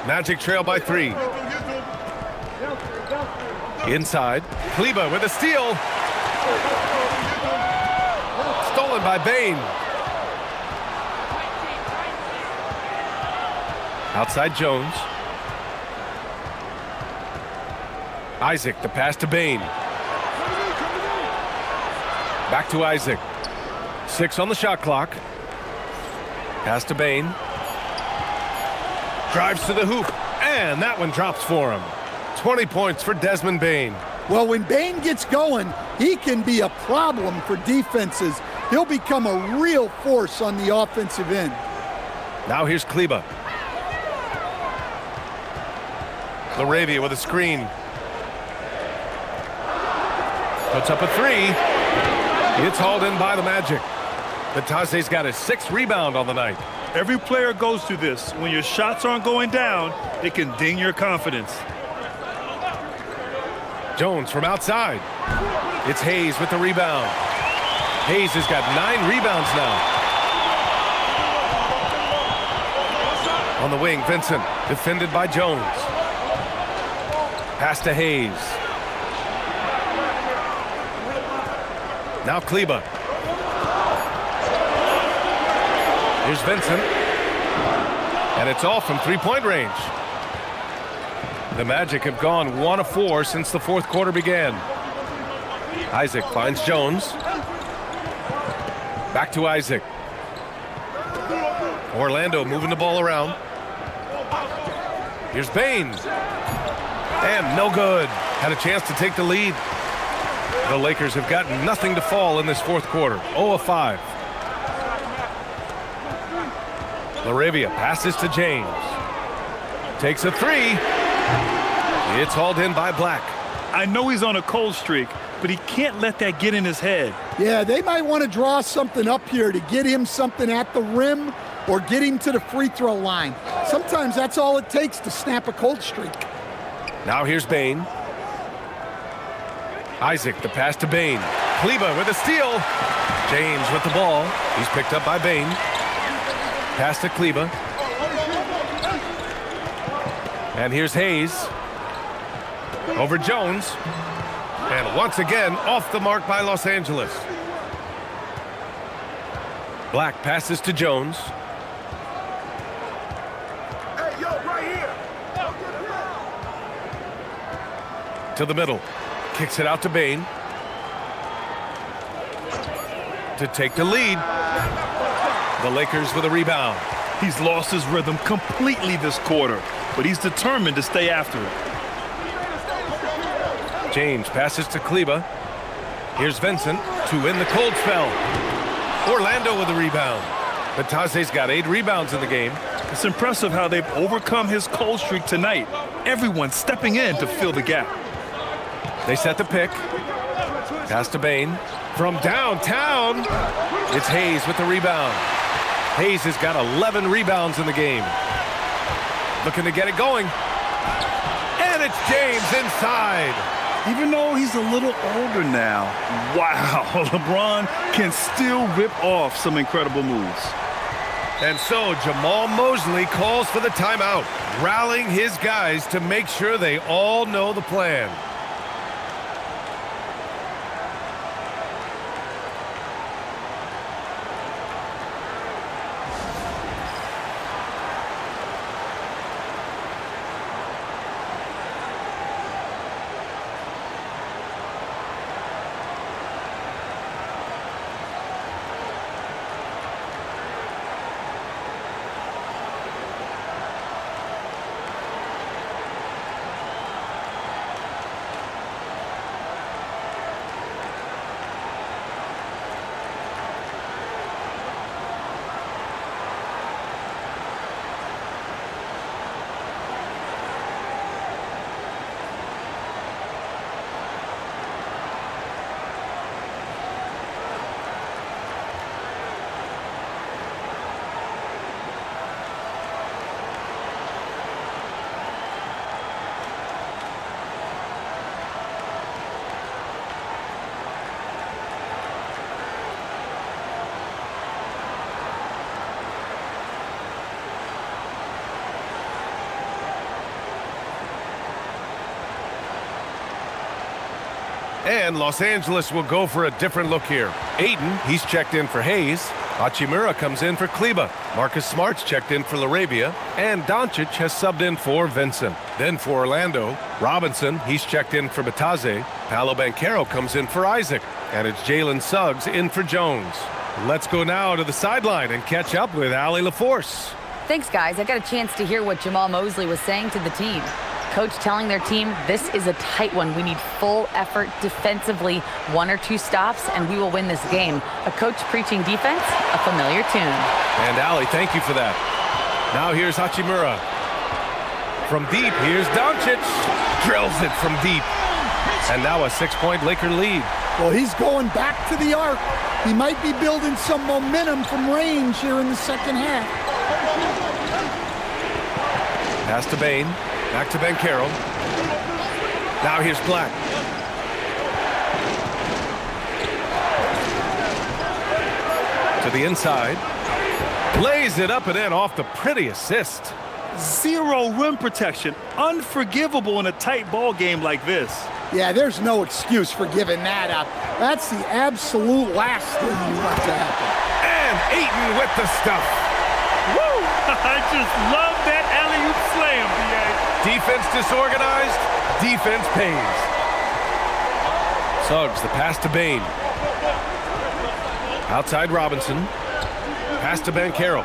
Magic trail by 3. Inside. Kleba with a steal. Stolen by Bain. Outside Jones. Isaac, the pass to Bain. Back to Isaac. 6 on the shot clock. Pass to Bain. Drives to the hoop. And that one drops for him. 20 points for Desmond Bain. Well, when Bain gets going, he can be a problem for defenses. He'll become a real force on the offensive end. Now here's Kleba. LaRavia with a screen. Puts up a 3. It's hauled in by the Magic. Batase's got his 6th rebound on the night. Every player goes through this. When your shots aren't going down, it can ding your confidence. Jones from outside. It's Hayes with the rebound. Hayes has got 9 rebounds now. On the wing, Vincent, defended by Jones. Pass to Hayes. Now Kleba. Here's Vincent. And it's off from 3-point range. The Magic have gone 1 of 4 since the fourth quarter began. Isaac finds Jones. Back to Isaac. Orlando moving the ball around. Here's Bain. And no good. Had a chance to take the lead. The Lakers have got nothing to fall in this fourth quarter. 0 of 5. LaRavia passes to James. Takes a 3. It's hauled in by Black. I know he's on a cold streak, but he can't let that get in his head. Yeah, they might want to draw something up here to get him something at the rim or get him to the free throw line. Sometimes that's all it takes to snap a cold streak. Now here's Bain. Isaac, the pass to Bain. Kleba with a steal. James with the ball. He's picked up by Bain. Pass to Kleba. And here's Hayes. Over Jones. And once again, off the mark by Los Angeles. Black passes to Jones. Hey, yo, right here. To the middle. Kicks it out to Bane. To take the lead. The Lakers with a rebound. He's lost his rhythm completely this quarter, but he's determined to stay after it. James passes to Kleba. Here's Vincent to win the cold spell. Orlando with a rebound. Batase's got 8 rebounds in the game. It's impressive how they've overcome his cold streak tonight. Everyone stepping in to fill the gap. They set the pick. Pass to Bane. From downtown, it's Hayes with the rebound. Hayes has got 11 rebounds in the game. Looking to get it going. And it's James inside. Even though he's a little older now, wow, LeBron can still rip off some incredible moves. And so Jamal Mosley calls for the timeout, rallying his guys to make sure they all know the plan. And Los Angeles will go for a different look here. Ayton, he's checked in for Hayes. Hachimura comes in for Kleba. Marcus Smart's checked in for LaRavia. And Doncic has subbed in for Vincent. Then for Orlando, Robinson, he's checked in for Batase. Paolo Banchero comes in for Isaac. And it's Jalen Suggs in for Jones. Let's go now to the sideline and catch up with Allie LaForce. Thanks, guys. I got a chance to hear what Jamal Mosley was saying to the team. Coach telling their team, this is a tight one. We need full effort defensively, 1 or 2 stops, and we will win this game. A coach preaching defense, a familiar tune. And Allie, thank you for that. Now here's Hachimura. From deep, here's Doncic. Drills it from deep. And now a 6-point Laker lead. Well, he's going back to the arc. He might be building some momentum from range here in the second half. Pass to Bane. Back to Banchero. Now here's Black. To the inside. Lays it up and in off the pretty assist. 0 rim protection. Unforgivable in a tight ball game like this. Yeah, there's no excuse for giving that up. That's the absolute last thing you want to happen. And Ayton with the stuff. Woo! I just love that alley-oop slam, B.A. Defense disorganized, defense pays. Suggs, the pass to Bane. Outside Robinson. Pass to Banchero.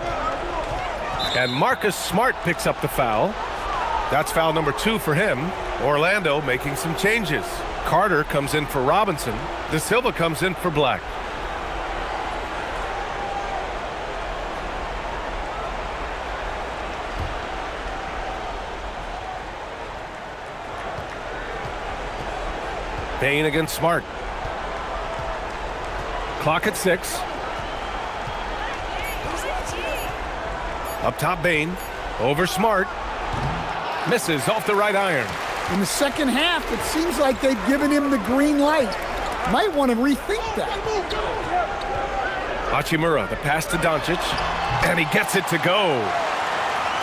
And Marcus Smart picks up the foul. That's foul number 2 for him. Orlando making some changes. Carter comes in for Robinson. De Silva comes in for Black. Bane against Smart. Clock at 6. Up top, Bane. Over Smart. Misses off the right iron. In the second half, it seems like they've given him the green light. Might want to rethink that. Hachimura, the pass to Doncic. And he gets it to go.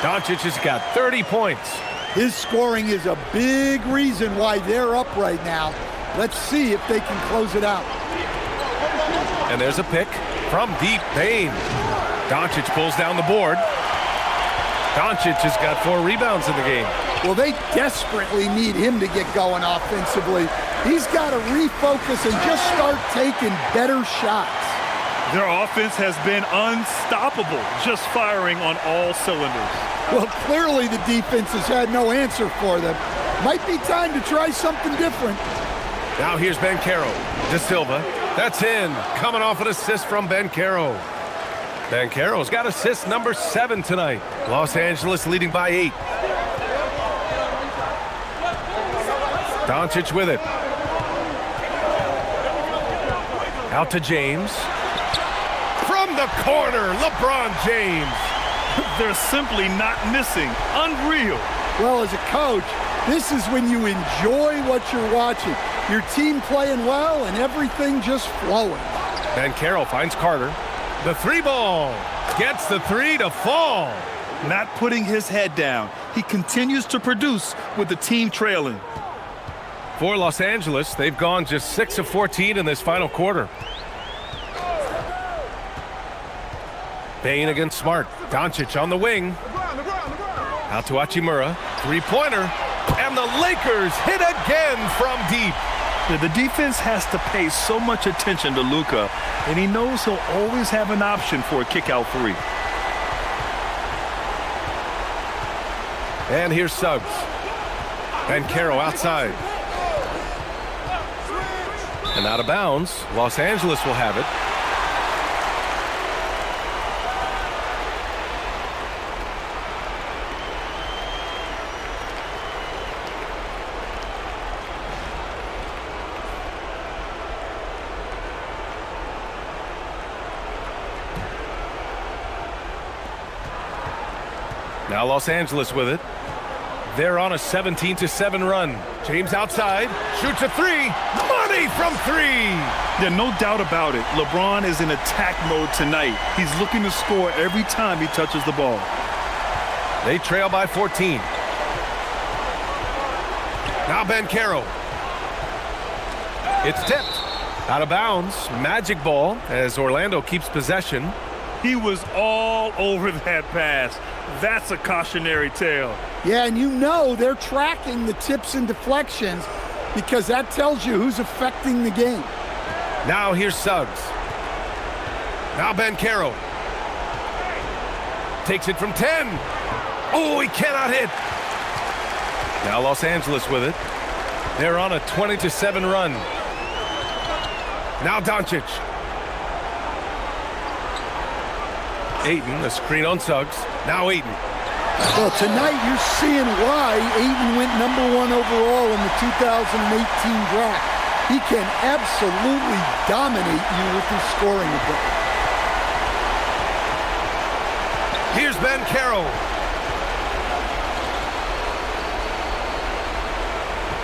Doncic has got 30 points. His scoring is a big reason why they're up right now. Let's see if they can close it out. And there's a pick. From deep, Bane. Doncic pulls down the board. Doncic has got 4 rebounds in the game. Well, they desperately need him to get going offensively. He's got to refocus and just start taking better shots. Their offense has been unstoppable, just firing on all cylinders. Well, clearly the defense has had no answer for them. Might be time to try something different. Now here's Banchero. De Silva. That's in. Coming off an assist from Banchero. Banchero's got assist number 7 tonight. Los Angeles leading by 8. Doncic with it. Out to James. From the corner, LeBron James. They're simply not missing. Unreal. Well, as a coach, this is when you enjoy what you're watching. Your team playing well and everything just flowing. Banchero finds Carter. The 3 ball. Gets the 3 to fall. Not putting his head down. He continues to produce with the team trailing. For Los Angeles, they've gone just 6 of 14 in this final quarter. Bane against Smart. Doncic on the wing. Out to Hachimura. 3-pointer. And the Lakers hit again from deep. The defense has to pay so much attention to Luka, and he knows he'll always have an option for a kick-out 3. And here's Suggs. Banchero outside. And out of bounds. Los Angeles will have it. Now Los Angeles with it. They're on a 17-7 run. James outside, shoots a 3. Money from 3. Yeah, no doubt about it. LeBron is in attack mode tonight. He's looking to score every time he touches the ball. They trail by 14. Now Banchero. It's tipped. Out of bounds. Magic ball as Orlando keeps possession. He was all over that pass. That's a cautionary tale. Yeah, and you know they're tracking the tips and deflections because that tells you who's affecting the game. Now here's Suggs. Now Banchero. Takes it from 10. Oh, he cannot hit. Now Los Angeles with it. They're on a 20-7 run. Now Doncic. Ayton, a screen on Suggs. Now Ayton. Well, tonight you're seeing why Ayton went #1 overall in the 2018 draft. He can absolutely dominate you with his scoring ability. Here's Banchero.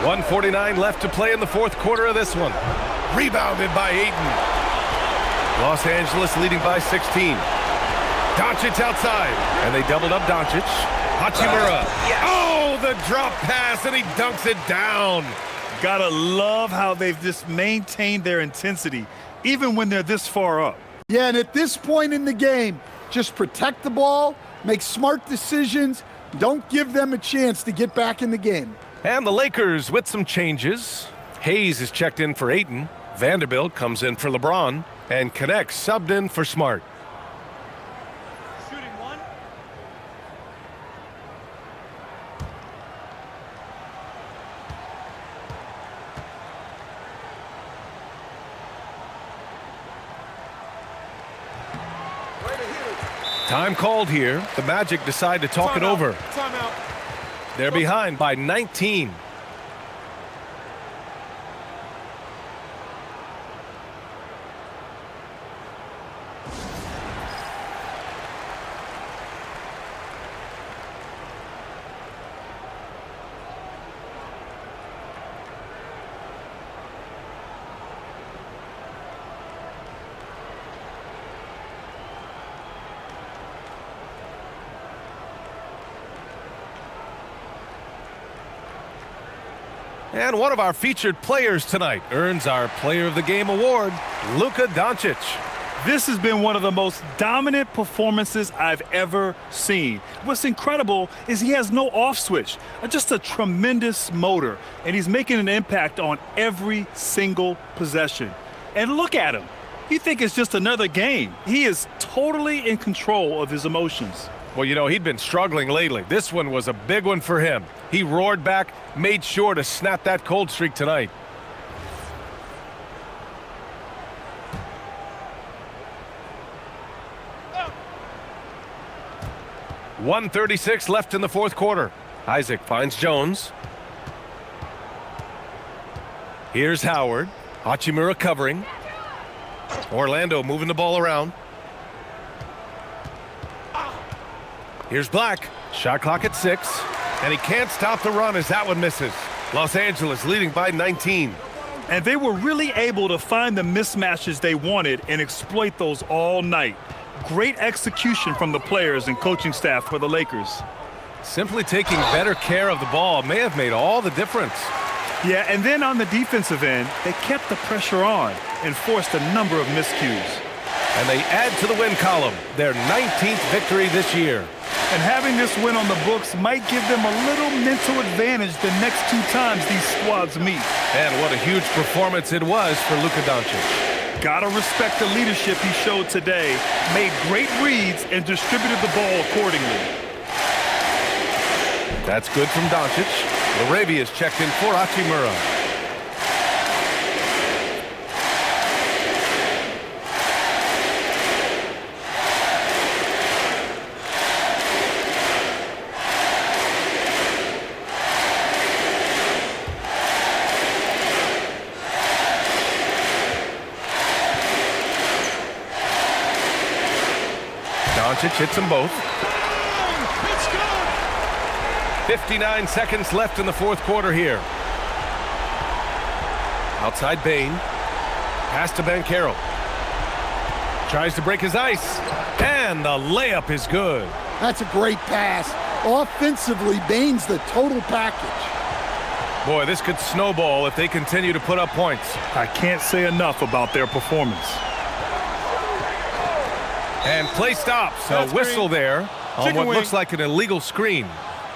1:49 left to play in the 4th quarter of this one. Rebounded by Ayton. Los Angeles leading by 16. Doncic outside, and they doubled up Doncic. Hachimura. Oh, the drop pass, and he dunks it down. Gotta love how they've just maintained their intensity, even when they're this far up. Yeah, and at this point in the game, just protect the ball, make smart decisions, don't give them a chance to get back in the game. And the Lakers with some changes. Hayes is checked in for Ayton. Vanderbilt comes in for LeBron, and Connect subbed in for Smart. Time called here. The Magic decide to talk it over. Timeout. They're behind by 19. And one of our featured players tonight earns our Player of the Game award, Luka Doncic. This has been one of the most dominant performances I've ever seen. What's incredible is he has no off switch, just a tremendous motor, and he's making an impact on every single possession. And look at him. You think it's just another game. He is totally in control of his emotions. Well, you know, he'd been struggling lately. This one was a big one for him. He roared back, made sure to snap that cold streak tonight. .136 left in the fourth quarter. Isaac finds Jones. Here's Howard. Hachimura covering. Orlando moving the ball around. Here's Black. Shot clock at 6. And he can't stop the run as that one misses. Los Angeles leading by 19. And they were really able to find the mismatches they wanted and exploit those all night. Great execution from the players and coaching staff for the Lakers. Simply taking better care of the ball may have made all the difference. Yeah, and then on the defensive end, they kept the pressure on and forced a number of miscues. And they add to the win column, their 19th victory this year. And having this win on the books might give them a little mental advantage the next 2 times these squads meet. And what a huge performance it was for Luka Doncic. Gotta respect the leadership he showed today, made great reads and distributed the ball accordingly. That's good from Doncic. Larabia's checked in for Hachimura. Doncic hits them both. 59 seconds left in the fourth quarter here. Outside Bane. Pass to Banchero. Tries to break his ice. And the layup is good. That's a great pass. Offensively, Bane's the total package. Boy, this could snowball if they continue to put up points. I can't say enough about their performance. And play stops. A whistle there on what looks like an illegal screen.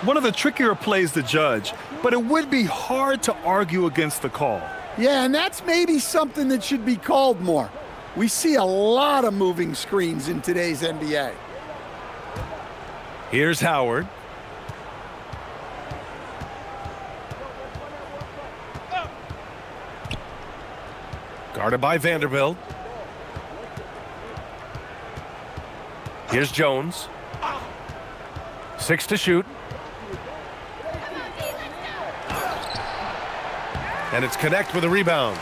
One of the trickier plays to judge, but it would be hard to argue against the call. Yeah, and that's maybe something that should be called more. We see a lot of moving screens in today's NBA. Here's Howard. Guarded by Vanderbilt. Here's Jones. 6 to shoot. And it's Connect with a rebound.